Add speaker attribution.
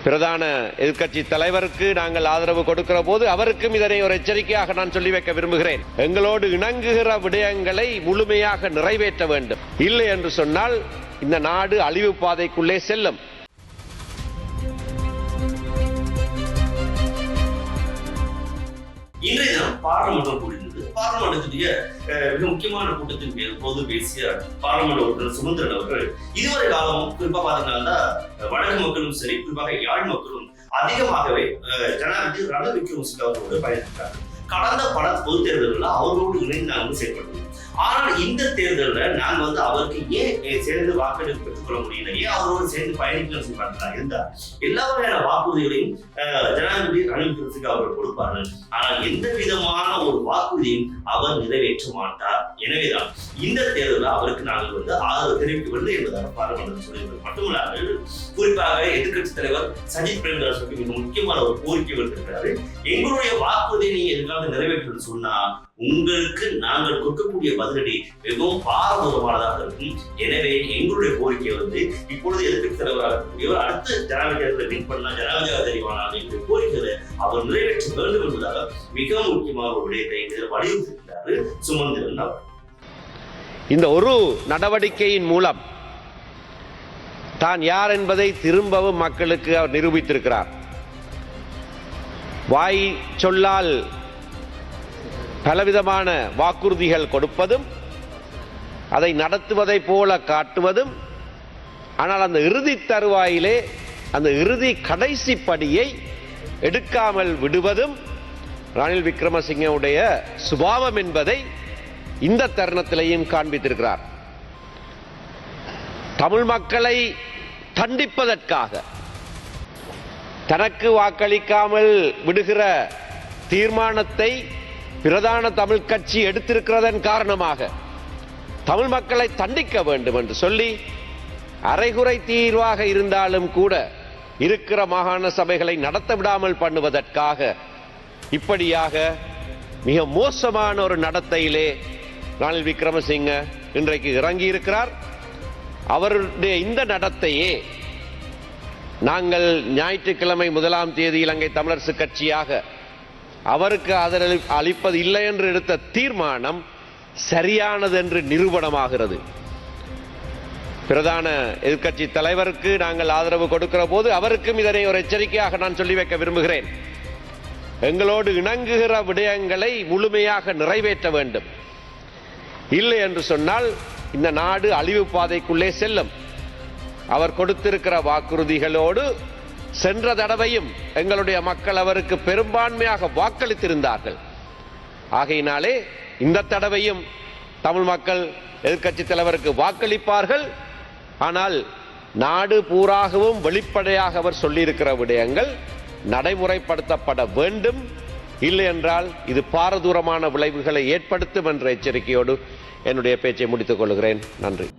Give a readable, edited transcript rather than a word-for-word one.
Speaker 1: பிரதான எதிர்க்கட்சி தலைவருக்கு நாங்கள் ஆதரவு கொடுக்கிற போது அவருக்கும் இதனை ஒரு எச்சரிக்கையாக நான் சொல்லி வைக்க விரும்புகிறேன். எங்களோடு இணங்குகிற விடயங்களை முழுமையாக நிறைவேற்ற வேண்டும். இல்லை என்று சொன்னால் இந்த நாடு அழிவு பாதைக்குள்ளே செல்லும்.
Speaker 2: இன்றைய தினம் பாராளுமன்றம் கூடியிருந்தது. பாராளுமன்றத்துடைய மிக முக்கியமான கூட்டத்தின் போது பேசிய பாராளுமன்ற உறுப்பினர் சுமந்திரன் அவர்கள் இதுவரை காலமும் குறிப்பா பாத்தீங்கன்னா வடக்கு மக்களும் சரி, குறிப்பாக யாழ் மக்களும் அதிகமாகவே ஜனாதிபதி ரணில் விக்ரமசிங்கே அவர்களோடு பயணித்தார். கடந்த பல பொது தேர்தல்களில் அவர்களோடு இணைந்து நாங்கள் செயல்பட்டோம். ஆனால் இந்த தேர்தலில் நாங்கள் அவருக்கு ஏன் சேர்ந்து வாக்களிப்பு பெற்றுக்கொள்ள முடியல, ஏன் அவரோடு சேர்ந்து பயணிக்கணும்னு சொல்லி இருந்தார். எல்லா வகையான வாக்குறுதிகளையும் ஜனாதிபதி ரணில் விக்ரமசிங்கே அவர்கள் கொடுப்பார்கள். ஆனால் எந்த விதமான ஒரு வாக்குறுதியும் அவர் நிறைவேற்ற மாட்டார். எனவேதான் இந்த தேர்தலில் அவருக்கு நாங்கள் ஆதரவு தெரிவிக்கவில்லை என்பதாக பாராளுமன்றம் சொல்லியிருந்தது. மட்டுமல்லாமல் குறிப்பாக எதிர்கட்சி தலைவர் சஜித் பிரேமதாசனுக்கு மிக முக்கியமான ஒரு கோரிக்கை விடுத்திருக்கிறாரு. எங்களுடைய வாக்குறுதியை நீங்க எதுக்காக நிறைவேற்றணும்னு சொன்னா உங்களுக்கு நாங்கள் கொடுக்கக்கூடிய பதிலடி மிகவும் பாரதூரமானதாக இருக்கும். எனவே எங்களுடைய கோரிக்கை இப்பொழுது எதிர்கட்சி தலைவராக இருக்கக்கூடியவர் அடுத்த ஜனாதிபதி வின் பண்ணா ஜனாதிபதியாக தெரிவானார் என்ற கோரிக்கைகளை அவர் நிறைவேற்ற வேண்டும் என்பதாக மிக முக்கியமான ஒரு விடயத்தை இதில் வலியுறுத்தியிருக்கிறார் சுமந்திரன் அவர்.
Speaker 1: இந்த ஒரு நடவடிக்கையின் மூலம் தான் யார் என்பதை திரும்பவும் மக்களுக்கு அவர் நிரூபித்திருக்கிறார். வாய் சொல்லால் பலவிதமான வாக்குறுதிகள் கொடுப்பதும் அதை நடத்துவதை போல காட்டுவதும், ஆனால் அந்த இறுதி தருவாயிலே அந்த இறுதி கடைசி படியை எடுக்காமல் விடுவதும் ரணில் விக்ரமசிங்கவுடைய சுபாவம் என்பதை இந்த தருணத்திலேயும் காண்பித்திருக்கிறார். தமிழ் மக்களை தண்டிப்பதற்காக தனக்கு வாக்களிக்காமல் விடுகிற தீர்மானத்தை பிரதான தமிழ் கட்சி எடுத்திருக்கிறதன் காரணமாக தமிழ் மக்களை தண்டிக்க வேண்டும் என்று சொல்லி அரைகுறை தீர்வாக இருந்தாலும் கூட இருக்கிற மாகாண சபைகளை நடத்த விடாமல் பண்ணுவதற்காக இப்படியாக மிக மோசமான ஒரு நடத்தையிலே ரணில் விக்ரமசிங்கே இன்றைக்கு இறங்கி இருக்கிறார். அவருடைய இந்த நடத்தையே நாங்கள் ஞாயிற்றுக்கிழமை 1ஆம் தேதி இலங்கை தமிழரசு கட்சியாக அவருக்கு ஆதரவு அளிப்பது இல்லை என்று எடுத்த தீர்மானம் சரியானது என்று நிரூபணமாகிறது. பிரதான எதிர்க்கட்சி தலைவருக்கு நாங்கள் ஆதரவு கொடுக்கிற போது அவருக்கும் இதனை ஒரு எச்சரிக்கையாக நான் சொல்லி வைக்க விரும்புகிறேன். எங்களோடு இணங்குகிற விடயங்களை முழுமையாக நிறைவேற்ற வேண்டும். இல்லை என்று சொன்னால் இந்த நாடு அழிவு பாதைக்குள்ளே செல்லும். அவர் கொடுத்திருக்கிற வாக்குறுதிகளோடு சென்ற தடவையும் எங்களுடைய மக்கள் அவருக்கு பெரும்பான்மையாக வாக்களித்திருந்தார்கள். ஆகையினாலே இந்த தடவையும் தமிழ் மக்கள் எதிர்க்கட்சி தலைவருக்கு வாக்களிப்பார்கள். ஆனால் நாடு பூராகவும் வெளிப்படையாக அவர் சொல்லியிருக்கிற விடயங்கள் நடைமுறைப்படுத்தப்பட வேண்டும். இல்லை என்றால் இது பாரதூரமான விளைவுகளை ஏற்படுத்தும் என்ற எச்சரிக்கையோடு என்னுடைய பேச்சை முடித்துக் கொள்கிறேன். நன்றி.